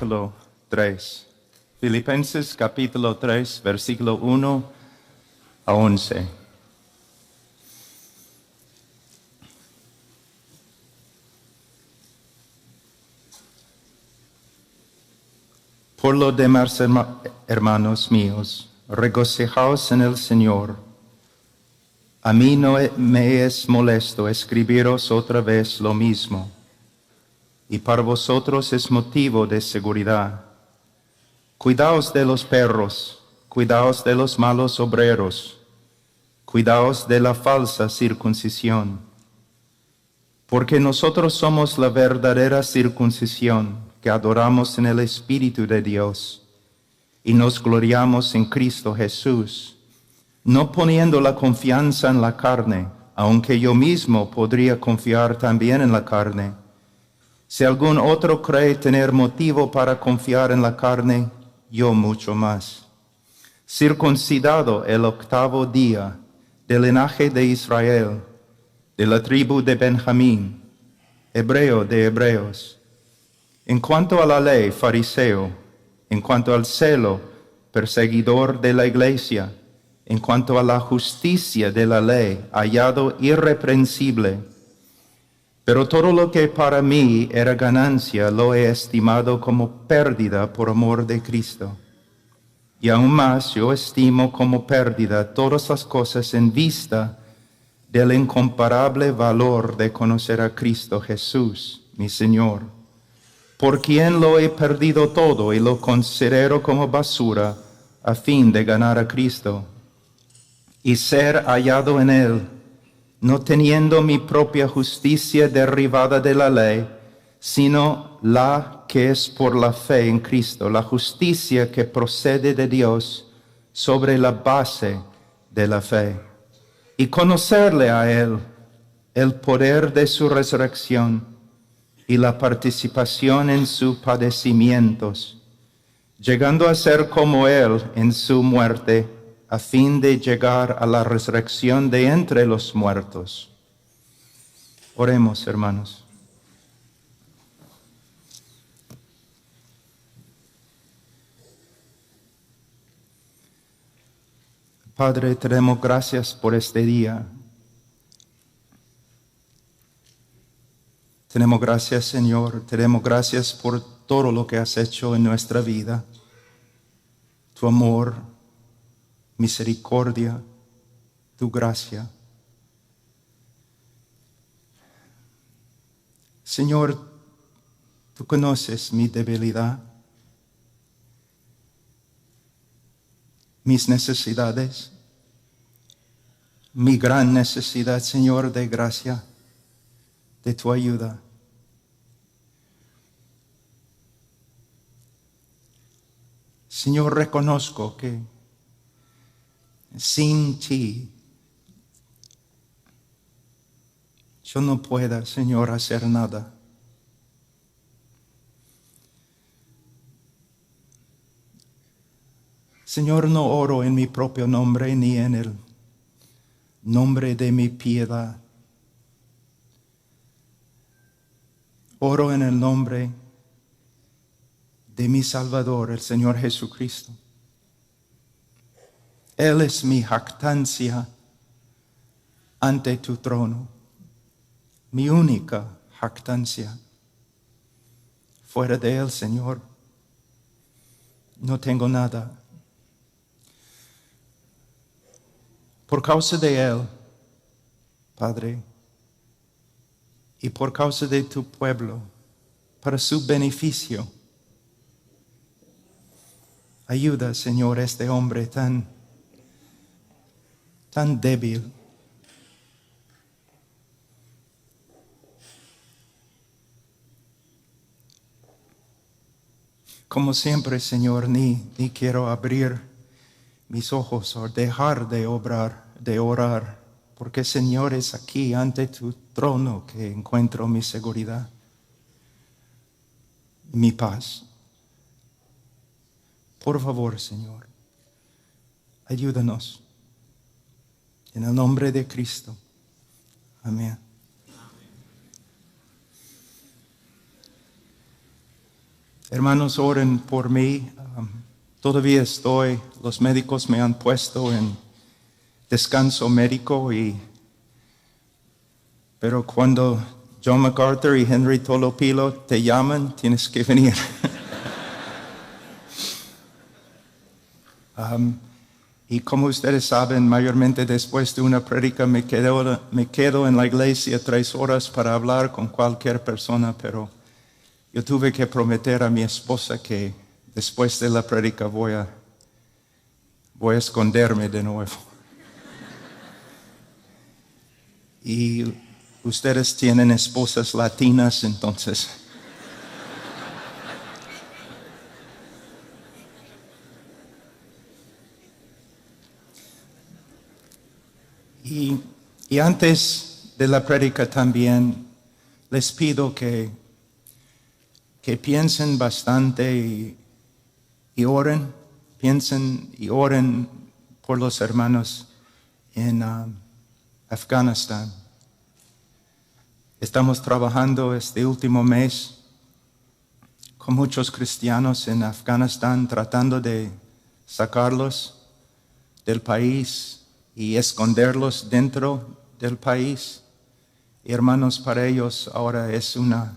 Capítulo 3. Filipenses capítulo 3, versículo 1 a 11. Por lo demás, hermanos míos, regocijaos en el Señor. A mí no me es molesto escribiros otra vez lo mismo, y para vosotros es motivo de seguridad. Cuidaos de los perros, cuidaos de los malos obreros, cuidaos de la falsa circuncisión, porque nosotros somos la verdadera circuncisión que adoramos en el Espíritu de Dios y nos gloriamos en Cristo Jesús, no poniendo la confianza en la carne, aunque yo mismo podría confiar también en la carne. Si algún otro cree tener motivo para confiar en la carne, yo mucho más. Circuncidado el 8º día, del linaje de Israel, de la tribu de Benjamín, hebreo de hebreos. En cuanto a la ley, fariseo. En cuanto al celo, perseguidor de la iglesia. En cuanto a la justicia de la ley, hallado irreprensible. Pero todo lo que para mí era ganancia lo he estimado como pérdida por amor de Cristo. Y aún más yo estimo como pérdida todas las cosas en vista del incomparable valor de conocer a Cristo Jesús, mi Señor, por quien lo he perdido todo y lo considero como basura a fin de ganar a Cristo y ser hallado en Él, no teniendo mi propia justicia derivada de la ley, sino la que es por la fe en Cristo, la justicia que procede de Dios sobre la base de la fe. Y conocerle a Él, el poder de su resurrección y la participación en sus padecimientos, llegando a ser como Él en su muerte, a fin de llegar a la resurrección de entre los muertos. Oremos, hermanos. Padre, te damos gracias por este día. Te damos gracias, Señor. Te damos gracias por todo lo que has hecho en nuestra vida. Tu amor, misericordia, tu gracia. Señor, tú conoces mi debilidad, mis necesidades, mi gran necesidad, Señor, de gracia, de tu ayuda. Señor, reconozco que sin ti yo no puedo, Señor, hacer nada. Señor, no oro en mi propio nombre ni en el nombre de mi piedad. Oro en el nombre de mi Salvador, el Señor Jesucristo. Él es mi jactancia ante tu trono, mi única jactancia. Fuera de Él, Señor, no tengo nada. Por causa de Él, Padre, y por causa de tu pueblo, para su beneficio, ayuda, Señor, a este hombre tan débil. Como siempre, Señor, ni quiero abrir mis ojos o dejar de orar, porque, Señor, es aquí ante tu trono que encuentro mi seguridad, mi paz. Por favor, Señor, ayúdanos. En el nombre de Cristo. Amén. Hermanos, oren por mí. Todavía los médicos me han puesto en descanso médico, pero cuando John MacArthur y Henry Tolopilo te llaman, tienes que venir. Y como ustedes saben, mayormente después de una prédica me quedo en la iglesia 3 horas para hablar con cualquier persona, pero yo tuve que prometer a mi esposa que después de la prédica voy a esconderme de nuevo. Y ustedes tienen esposas latinas, entonces. Y antes de la prédica también les pido que piensen bastante y oren, piensen y oren por los hermanos en Afganistán. Estamos trabajando este último mes con muchos cristianos en Afganistán, tratando de sacarlos del país y esconderlos dentro del país. Y hermanos, para ellos ahora es una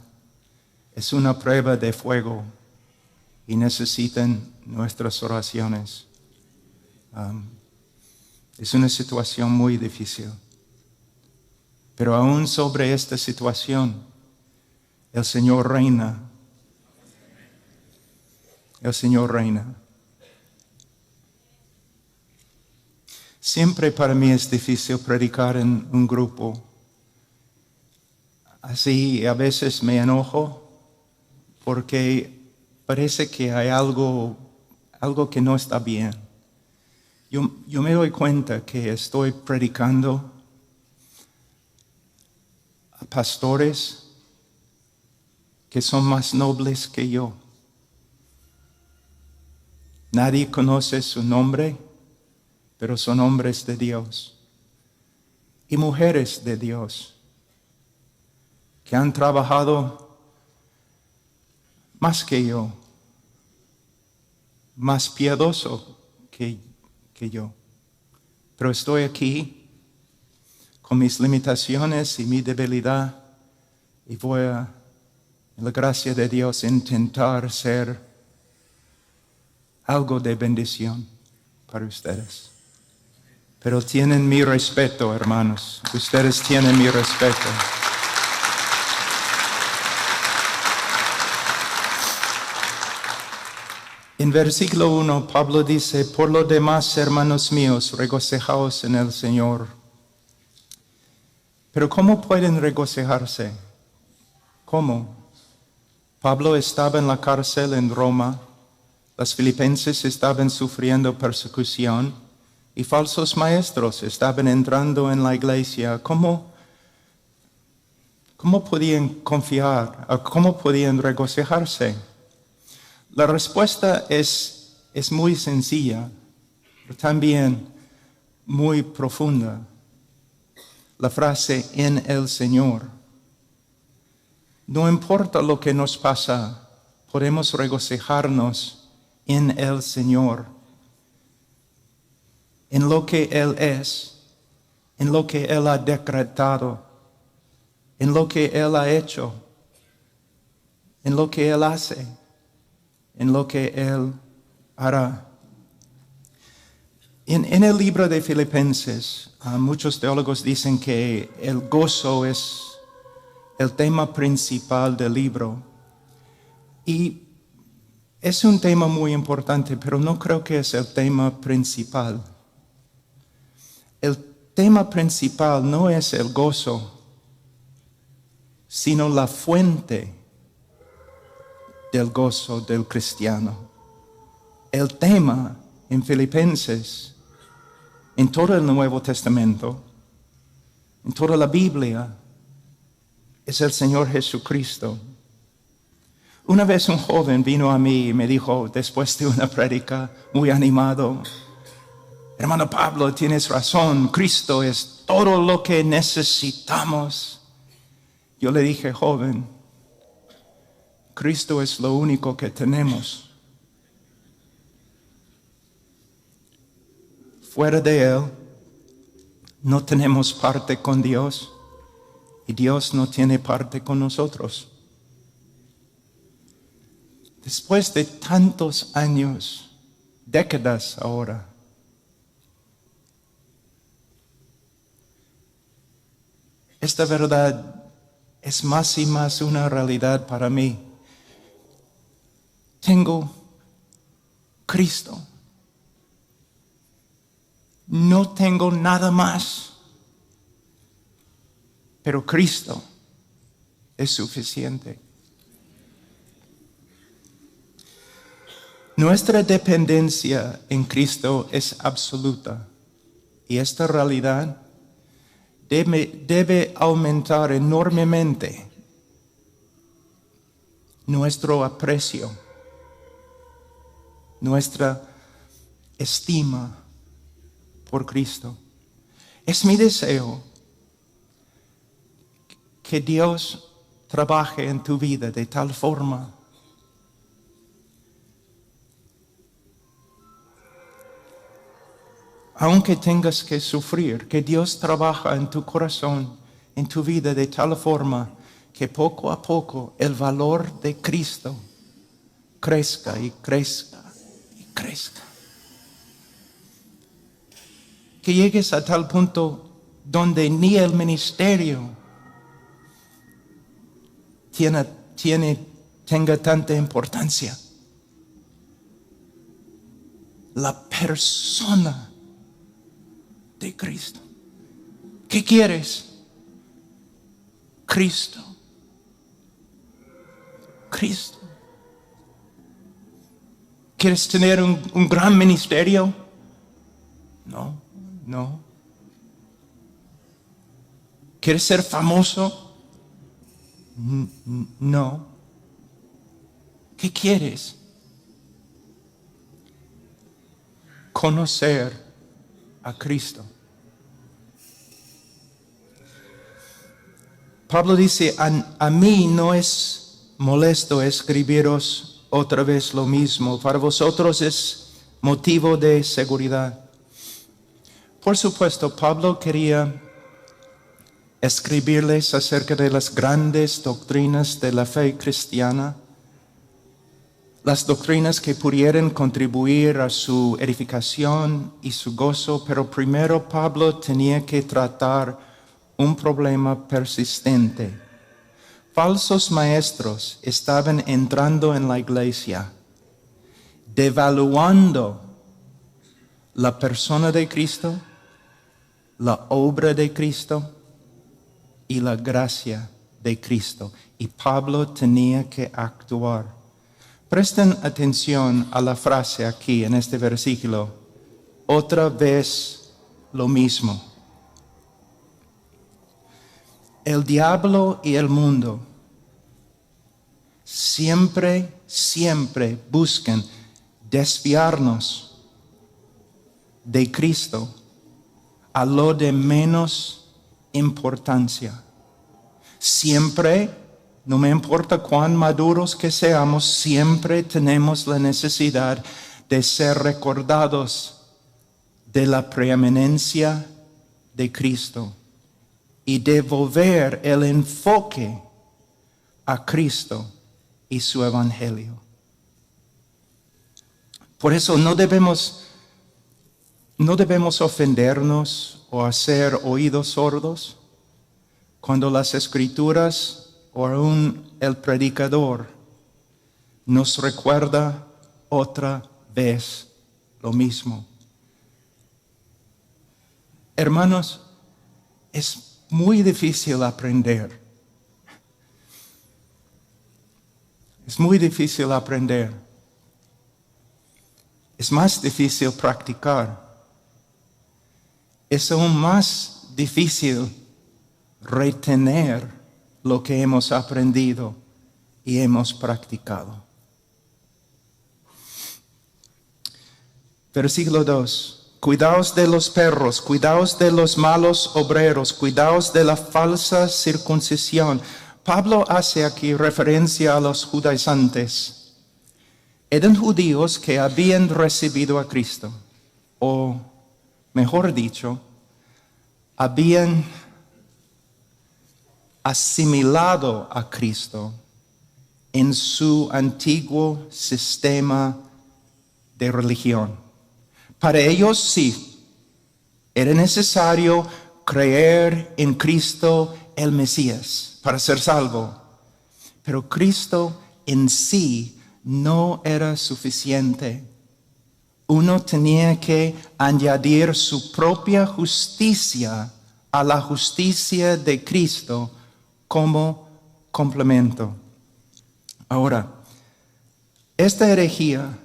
prueba de fuego y necesitan nuestras oraciones. Es una situación muy difícil. Pero aún sobre esta situación, el Señor reina. El Señor reina. Siempre para mí es difícil predicar en un grupo. Así a veces me enojo porque parece que hay algo que no está bien. Yo me doy cuenta que estoy predicando a pastores que son más nobles que yo. Nadie conoce su nombre, pero son hombres de Dios y mujeres de Dios que han trabajado más que yo, más piadoso que yo. Pero estoy aquí con mis limitaciones y mi debilidad y voy a, en la gracia de Dios, intentar ser algo de bendición para ustedes. Pero tienen mi respeto, hermanos. Ustedes tienen mi respeto. En versículo 1, Pablo dice: por lo demás, hermanos míos, regocijaos en el Señor. Pero ¿cómo pueden regocijarse? ¿Cómo? Pablo estaba en la cárcel en Roma. Los filipenses estaban sufriendo persecución y falsos maestros estaban entrando en la iglesia. ¿Cómo podían confiar? ¿Cómo podían regocijarse? La respuesta es muy sencilla, pero también muy profunda. La frase "en el Señor". No importa lo que nos pasa, podemos regocijarnos en el Señor, en lo que Él es, en lo que Él ha decretado, en lo que Él ha hecho, en lo que Él hace, en lo que Él hará. En el libro de Filipenses, muchos teólogos dicen que el gozo es el tema principal del libro. Y es un tema muy importante, pero no creo que es el tema principal. El tema principal no es el gozo, sino la fuente del gozo del cristiano. El tema en Filipenses, en todo el Nuevo Testamento, en toda la Biblia, es el Señor Jesucristo. Una vez un joven vino a mí y me dijo, después de una prédica muy animado: hermano Pablo, tienes razón, Cristo es todo lo que necesitamos. Yo le dije: joven, Cristo es lo único que tenemos. Fuera de Él, no tenemos parte con Dios y Dios no tiene parte con nosotros. Después de tantos años, décadas ahora, esta verdad es más y más una realidad para mí. Tengo Cristo. No tengo nada más. Pero Cristo es suficiente. Nuestra dependencia en Cristo es absoluta. Y esta realidad debe aumentar enormemente nuestro aprecio, nuestra estima por Cristo. Es mi deseo que Dios trabaje en tu vida de tal forma aunque tengas que sufrir, que Dios trabaja en tu corazón, en tu vida de tal forma que poco a poco el valor de Cristo crezca y crezca y crezca. Que llegues a tal punto donde ni el ministerio tenga tanta importancia. La persona de Cristo. ¿Qué quieres? Cristo. Cristo. ¿Quieres tener un gran ministerio? No. ¿Quieres ser famoso? No. ¿Qué quieres? Conocer a Cristo. Pablo dice, a mí no es molesto escribiros otra vez lo mismo. Para vosotros es motivo de seguridad. Por supuesto, Pablo quería escribirles acerca de las grandes doctrinas de la fe cristiana, las doctrinas que pudieran contribuir a su edificación y su gozo, pero primero Pablo tenía que tratar un problema persistente. Falsos maestros estaban entrando en la iglesia, devaluando la persona de Cristo, la obra de Cristo y la gracia de Cristo. Y Pablo tenía que actuar. Presten atención a la frase aquí en este versículo. Otra vez lo mismo. El diablo y el mundo siempre buscan desviarnos de Cristo a lo de menos importancia. Siempre, no me importa cuán maduros que seamos, siempre tenemos la necesidad de ser recordados de la preeminencia de Cristo y devolver el enfoque a Cristo y su evangelio. Por eso no debemos ofendernos o hacer oídos sordos cuando las Escrituras o aún el predicador nos recuerda otra vez lo mismo. Hermanos, es muy difícil aprender. Es muy difícil aprender. Es más difícil practicar. Es aún más difícil retener lo que hemos aprendido y hemos practicado. Versículo 2. Cuidaos de los perros, cuidaos de los malos obreros, cuidaos de la falsa circuncisión, Pablo hace aquí referencia a los judaizantes. Eran judíos que habían recibido a Cristo, o mejor dicho, habían asimilado a Cristo en su antiguo sistema de religión. Para ellos sí, era necesario creer en Cristo el Mesías para ser salvo. Pero Cristo en sí no era suficiente. Uno tenía que añadir su propia justicia a la justicia de Cristo como complemento. Ahora, esta herejía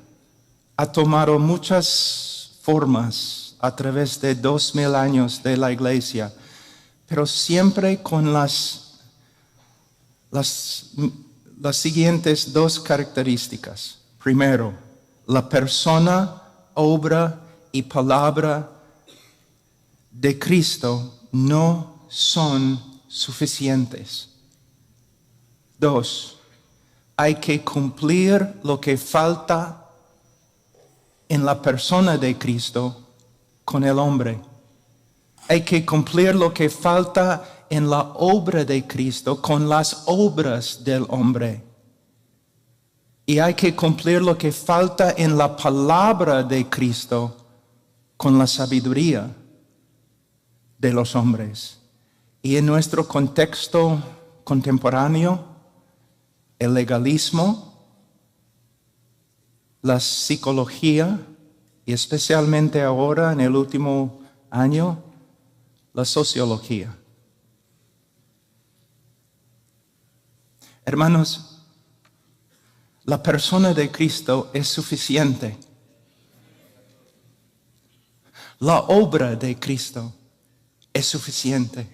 ha tomado muchas formas a través de 2000 años de la iglesia, pero siempre con las siguientes dos características. Primero, la persona, obra y palabra de Cristo no son suficientes. Dos, hay que cumplir lo que falta en la persona de Cristo con el hombre. Hay que cumplir lo que falta en la obra de Cristo con las obras del hombre. Y hay que cumplir lo que falta en la palabra de Cristo con la sabiduría de los hombres. Y en nuestro contexto contemporáneo, el legalismo, la psicología y especialmente ahora en el último año, la sociología. Hermanos, la persona de Cristo es suficiente. La obra de Cristo es suficiente.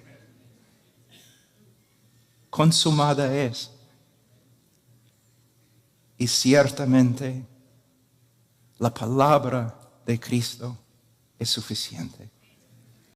Consumada es. Y ciertamente la palabra de Cristo es suficiente.